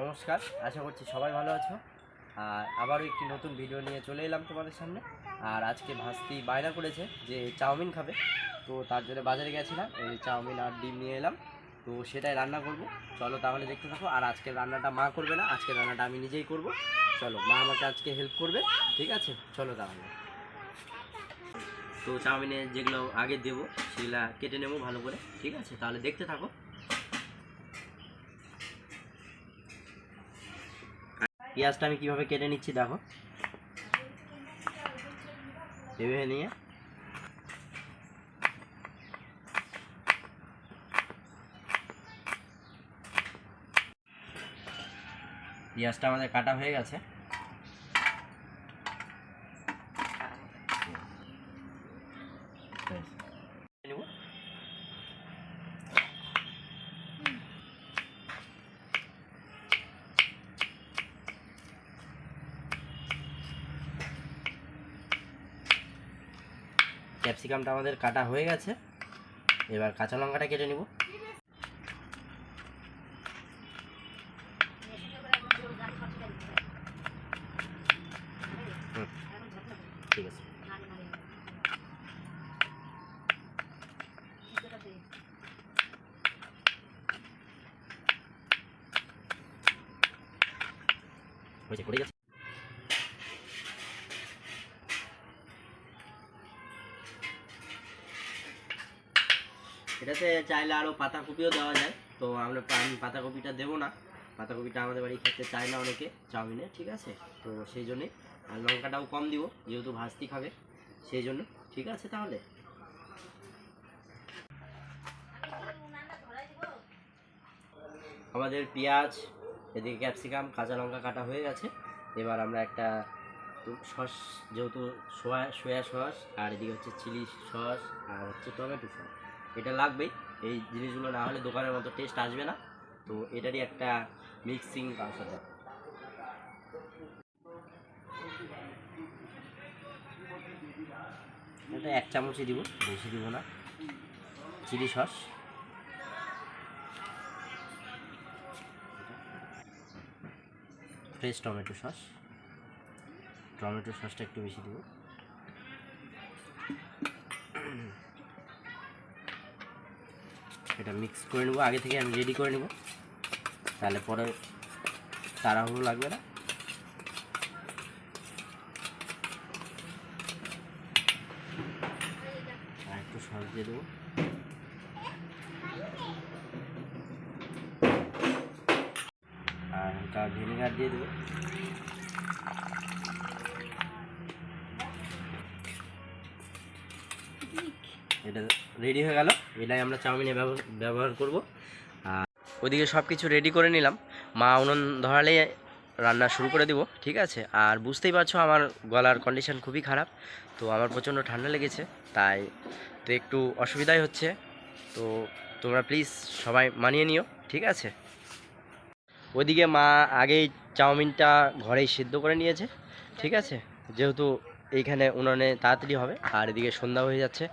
নমস্কার, আশা করছি সবাই ভালো আছো। আর আবারও একটি নতুন ভিডিও নিয়ে চলে এলাম তোমাদের সামনে। আর আজকে ভাস্তি বায়না করেছে যে চাউমিন খাবে, তো তার জন্য বাজারে গেছিলাম, এই চাউমিন আর ডিম নিয়ে এলাম। তো সেটাই রান্না করব, চলো তাহলে দেখতে থাকো। আর আজকের রান্নাটা মা করবে না, আজকের রান্নাটা আমি নিজেই করব। চলো, মা আমাকে আজকে হেল্প করবে, ঠিক আছে? চলো তাহলে। তো চাউমিনে যেগুলো আগে দেবো সেগুলো কেটে নেবো ভালো করে, ঠিক আছে? তাহলে দেখতে থাকো। পেঁয়াজটা আমি কীভাবে কেটে নিচ্ছি দেখো, ভেবে নিয়ে পেঁয়াজটা আমাদের কাটা হয়ে গেছে। ক্যাপসিকামটা আমাদের কাটা হয়ে গেছে, এবার কাঁচা লঙ্কাটা কেটে নিব। ঠিক আছে, হয়েছে, পড়ে গেছে। এটাতে চাইলে আরও পাতাকপিও দেওয়া যায়, তো আমি পাতাকপিটা দেবো না। পাতাকপিটা আমাদের বাড়ি খেতে চায় না অনেকে চাউমিনে, ঠিক আছে? তো সেই জন্যে। আর লঙ্কাটাও কম দিব, যেহেতু ভাস্তি খাবে, সেই জন্য। ঠিক আছে তাহলে। আমাদের পেঁয়াজ, এদিকে ক্যাপসিকাম, কাঁচা লঙ্কা কাটা হয়ে গেছে। এবার আমরা একটা সস, যেহেতু সোয়া সস, আর এদিকে হচ্ছে চিলি সস, আর হচ্ছে টমেটো সস, এটা লাগবেই। এই জিনিসগুলো না হলে দোকানের মতো টেস্ট আসবে না। তো এটারই একটা মিক্সিং কাজ হবে। এটা 1 চামচই দিব, বেশি দিব না। Chilli sauce, fresh tomato sauce, tomato সসটা একটু বেশি দিব। এটা মিক্স করে নেবো, আগে থেকে আমি রেডি করে নেব, তাহলে পরে তাড়াহুড়ো লাগবে না। আর একটু সস দিয়ে দেবো, আর হালকা ভিনেগার দিয়ে দেবো। এটা রেডি হয়ে গেল, এটাই আমরা চাউমিনে ব্যবহার করব। আর ওইদিকে সব কিছু রেডি করে নিলাম, মা উনুন ধরালে রান্না শুরু করে দিব, ঠিক আছে? আর বুঝতেই পারছো আমার গলার কন্ডিশন খুবই খারাপ, তো আমার প্রচণ্ড ঠান্ডা লেগেছে, তাই তো একটু অসুবিধাই হচ্ছে। তো তোমরা প্লিজ সবাই মানিয়ে নিও, ঠিক আছে? ওইদিকে মা আগেই চাউমিনটা ঘরেই সিদ্ধ করে নিয়েছে, ঠিক আছে? যেহেতু এইখানে উনুনে তাড়াতাড়ি হবে, আর এদিকে সন্ধ্যা হয়ে যাচ্ছে,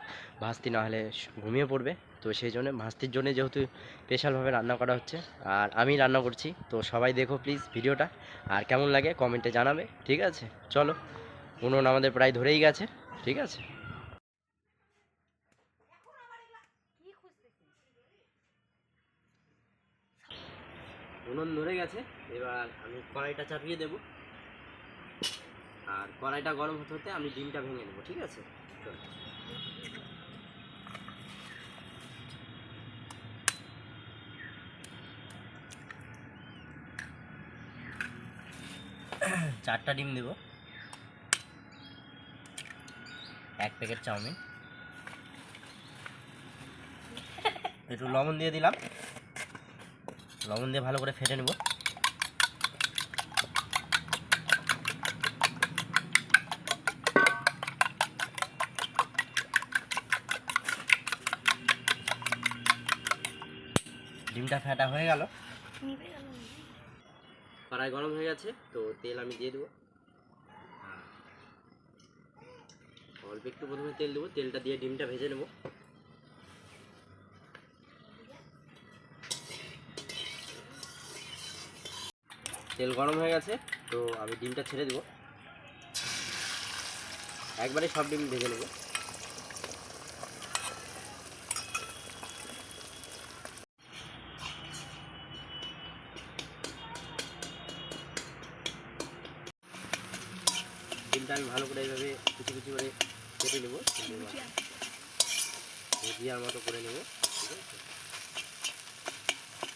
ভাস্তি না হলে ঘুমিয়ে পড়বে। তো সেই জন্য ভাস্তির জন্য যেহেতু স্পেশালভাবে রান্না করা হচ্ছে, আর আমি রান্না করছি, তো সবাই দেখো প্লিজ ভিডিওটা। আর কেমন লাগে কমেন্টে জানাবে, ঠিক আছে? চলো, উনুন আমাদের প্রায় ধরেই গেছে, ঠিক আছে? উনুন ধরে গেছে, এবার আমি কড়াইটা চাপিয়ে দেবো। আর কড়াইটা গরম হতে হতে আমি ডিমটা ভেঙে নেবো, ঠিক আছে? চারটা ডিম দেবো, 1 প্যাকেট চাউমিন, একটু লবণ দিয়ে দিলাম, লবণ দিয়ে ভালো করে ফেটে নেব। ডিমটা ফেটা হয়ে গেল, কড়াই গরম হয়ে গেছে, তো তেল আমি দিয়ে দেবো। অল্প একটু প্রথমে তেল দেবো, তেলটা দিয়ে ডিমটা ভেজে নেব। তেল গরম হয়ে গেছে, তো আমি ডিমটা ছেড়ে দেবো। একবারে সব ডিম ভেজে নেব। ডিমটা আমি ভালো করে এইভাবে কুচি কুচি করে কেটে নেবো, ভুজিয়ার মতো করে নেব। ঠিক আছে,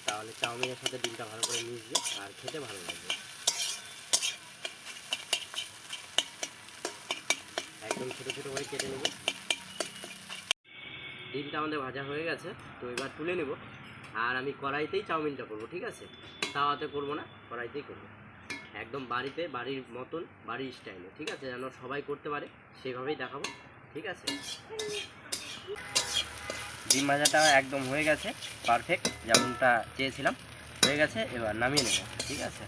তাহলে চাউমিনের সাথে ডিমটা ভালো করে মিশবে আর খেতে ভালো লাগবে। একদম ছোটো ছোটো করে কেটে নেব। ডিমটা আমাদের ভাজা হয়ে গেছে, তো এবার তুলে নেব। আর আমি কড়াইতেই চাউমিনটা করব। ঠিক আছে, তাওয়াতে করব না, কড়াইতেই করব। একদম বাড়িতে, বাড়ির মতন, বাড়ির স্টাইলে। ঠিক আছে, যেন সবাই করতে পারে সেভাবেই দেখাবো। ঠিক আছে, ডিম ভাজাটা একদম হয়ে গেছে, পারফেক্ট যেমনটা চেয়েছিলাম হয়ে গেছে। এবার নামিয়ে নেব। ঠিক আছে,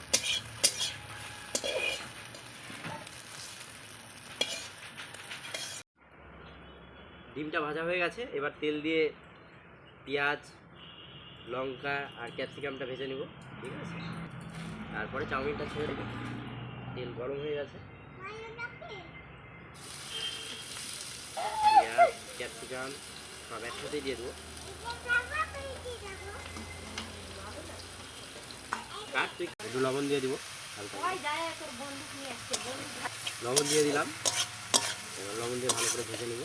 ডিমটা ভাজা হয়ে গেছে। এবার তেল দিয়ে পেঁয়াজ, লঙ্কা আর ক্যাপসিকামটা ভেজে নেব। ঠিক আছে, তারপরে চাউমিনটা ছেড়ে দেবো। তেল গরম হয়ে গেছে, পেঁয়াজ, ক্যাপসিকাম সব একসাথে দিয়ে দেবো। একটু লবণ দিয়ে দিব, হালকা লবণ দিয়ে দিলাম। এবার লবণ দিয়ে ভালো করে ভেজে নেব।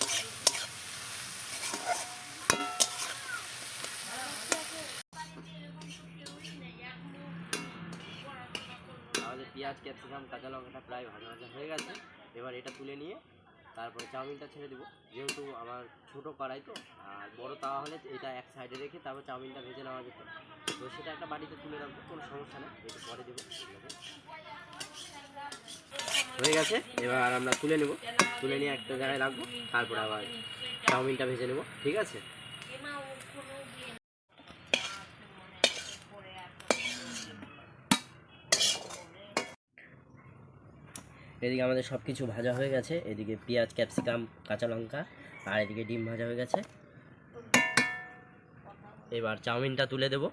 আমাদের পেঁয়াজ, ক্যাপসিকাম, কাঁচা লঙ্কাটা প্রায় ভাজা ভাজা হয়ে গেছে। এবার এটা তুলে নিয়ে তারপরে চাউমিনটা ছেড়ে দেবো। যেহেতু আমার ছোটো কড়াই তো, আর বড় তাওয়া হলে এটা এক সাইডে রেখে তারপর চাউমিনটা ভেজে নেওয়া যেত, তো সেটা একটা বাড়িতে তুলে রাখবো, কোনো সমস্যা নেই, এটা পরে দেবো। হয়ে গেছে, এবার আমরা তুলে নেব। তুলে নিয়ে একটা জায়গায় রাখবো, তারপরে আবার চাউমিনটা ভেজে নেব। ঠিক আছে, এদিকে আমাদের সব কিছু ভাজা হয়ে গেছে। এদিকে পেঁয়াজ, ক্যাপসিকাম, কাঁচা লঙ্কা আর এদিকে ডিম ভাজা হয়ে গেছে। এবার চাউমিনটা তুলে দেব।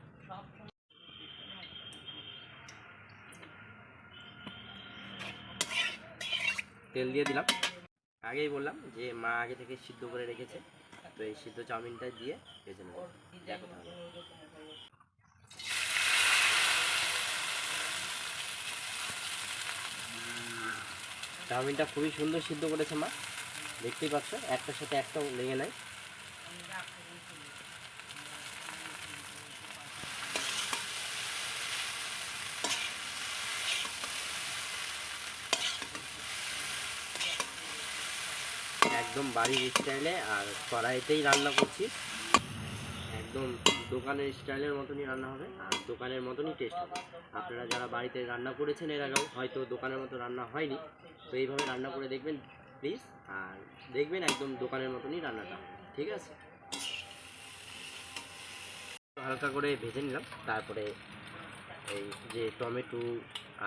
তেল দিয়ে দিলাম। আগেই বললাম যে মা আগে থেকে সিদ্ধ করে রেখেছে, তো এই সিদ্ধ চাউমিনটা দিয়ে ভেজে নেব। দেখো তাহলে, চাউমিনটা খুবই সুন্দর সিদ্ধ করেছে মা, দেখতেই পাচ্ছ, একটার সাথে একটাও লেগে নাই। একদম বাড়ির স্টাইলে আর কড়াইতেই রান্না করছি। একদম দোকানের স্টাইলের মতনই রান্না হবে আর দোকানের মতনই টেস্ট হবে। আপনারা যারা বাড়িতে রান্না করেছেন এর আগেও, হয়তো দোকানের মতো রান্না হয়নি, তো এইভাবে রান্না করে দেখবেন প্লিজ। আর দেখবেন একদম দোকানের মতনই রান্নাটা হবে। ঠিক আছে, হালকা করে ভেজে নিলাম। তারপরে এই যে টমেটো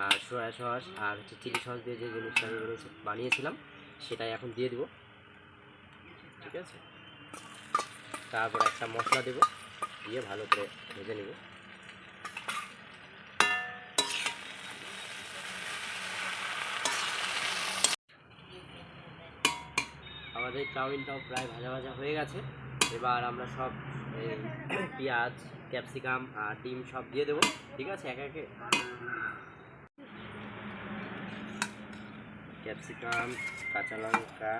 আর সয়া সস আর হচ্ছে চিলি সস দিয়ে যে জিনিসটা আমি বানিয়েছিলাম সেটাই এখন দিয়ে দেবো। ঠিক আছে, তারপর একটা মশলা দেবো, দিয়ে ভালো করে ভেজে নেব। আমাদের চাউমিনটাও প্রায় ভাজা ভাজা হয়ে গেছে। এবার আমরা সব পেঁয়াজ, ক্যাপসিকাম আর ডিম সব দিয়ে দেবো। ঠিক আছে, একে একে ক্যাপসিকাম, কাঁচা লঙ্কা,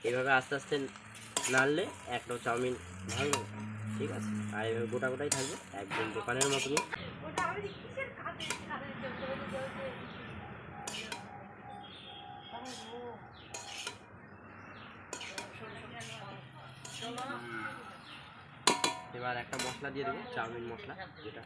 এভাবে আস্তে আস্তে নাড়লে একটাও চাউমিন ভাঙবে। ঠিক আছে, আর এভাবে গোটা গোটাই থাকবে, একদম দোকানের মতনই। এবার একটা মশলা দিয়ে দেবো, চাউমিন মশলা, যেটা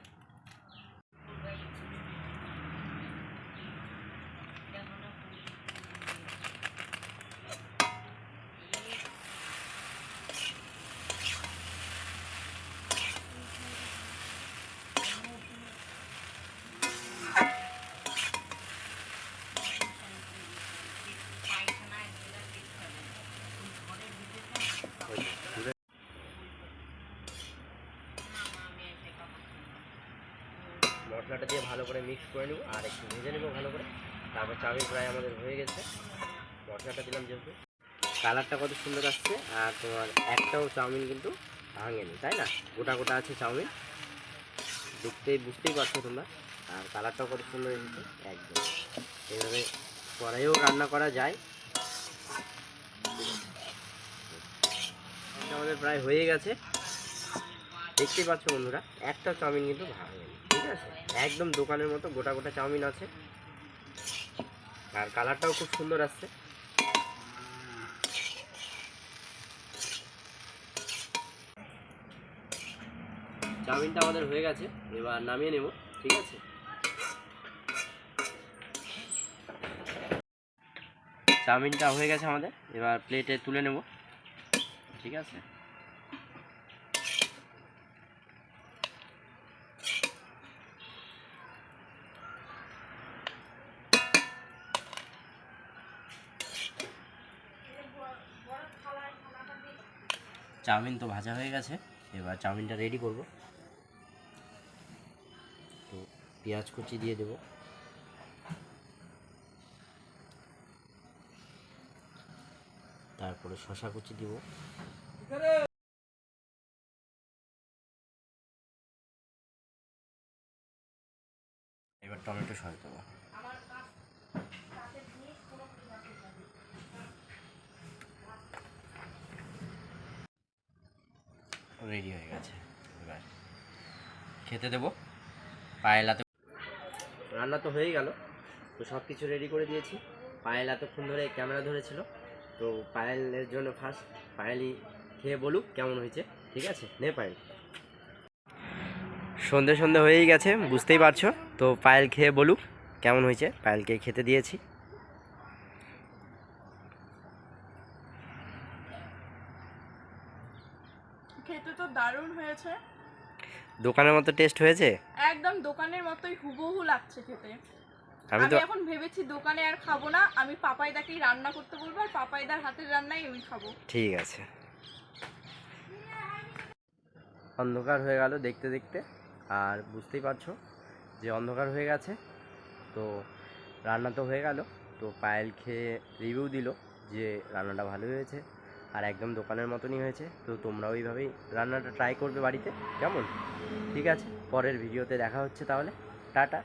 ভালো করে মিক্স করে নেবো আর একটু ভেজে নেবো ভালো করে। তারপর চাউমিন প্রায় আমাদের হয়ে গেছে, মশলাটা দিলাম যেহেতু। কালারটা কত সুন্দর আসছে, আর তোমার একটাও চাউমিন কিন্তু ভাঙেনি, তাই না? গোটা গোটা আছে চাউমিন, বুঝতেই পারছো তোমরা। আর কালারটাও কত সুন্দর এসেছে একদম। এইভাবে কড়াইয়েও রান্না করা যায়। আমাদের প্রায় হয়ে গেছে, দেখতেই পাচ্ছ বন্ধুরা, একটা চাউমিন কিন্তু ভাঙেনি, ঠিক আছে? একদম দোকানের মতো গোটা গোটা চাউমিন আছে, আর কালারটাও খুব সুন্দর আসছে। চাউমিনটা আমাদের হয়ে গেছে, এবার নামিয়ে নেব, ঠিক আছে? চাউমিনটা হয়ে গেছে আমাদের, এবার প্লেটে তুলে নেব, ঠিক আছে? চাউমিন তো ভাজা হয়ে গেছে, এবার চাউমিনটা রেডি করব। তো পেঁয়াজ কুচি দিয়ে দেব, তারপরে শসা কুচি দিব, এবার টমেটো সস দেবো। রেডি হয়ে গেছে, এবার খেতে দেবো। পায়েলাতে রান্না তো হয়ে গেল, তো সব কিছু রেডি করে দিয়েছি। পায়েল এতক্ষণ ধরে ক্যামেরা ধরেছিল, তো পায়েলের জন্য ফার্স্ট পায়েলই খেয়ে বলুক কেমন হয়েছে, ঠিক আছে? নে পায়েল। সন্ধে সন্ধে হয়েই গেছে, বুঝতেই পারছো, তো পায়েল খেয়ে বলুক কেমন হয়েছে। পায়েলকে খেতে দিয়েছি। খেতে তো দারুণ হয়েছে, দোকানের মতো টেস্ট হয়েছে, একদম দোকানের মতোই হুবহু লাগছে খেতে। আমি আমি তো এখন ভেবেছি দোকানে আর খাবো না, আমি পাপাইদাকেই রান্না করতে বলবো, আর পাপাইদার হাতের রান্নাই আমি খাবো। ঠিক আছে। অন্ধকার হয়ে গেল দেখতে দেখতে, আর বুঝতেই পারছো যে অন্ধকার হয়ে গেছে। তো রান্না তো হয়ে গেল, তো পায়েল খেয়ে রিভিউ দিল যে রান্নাটা ভালো হয়েছে আর একদম দোকানের মতনই হয়েছে। তো তোমরাও এইভাবেই রান্নাটা ট্রাই করবে বাড়িতে, কেমন? ঠিক আছে, পরের ভিডিওতে দেখা হচ্ছে তাহলে, টাটা।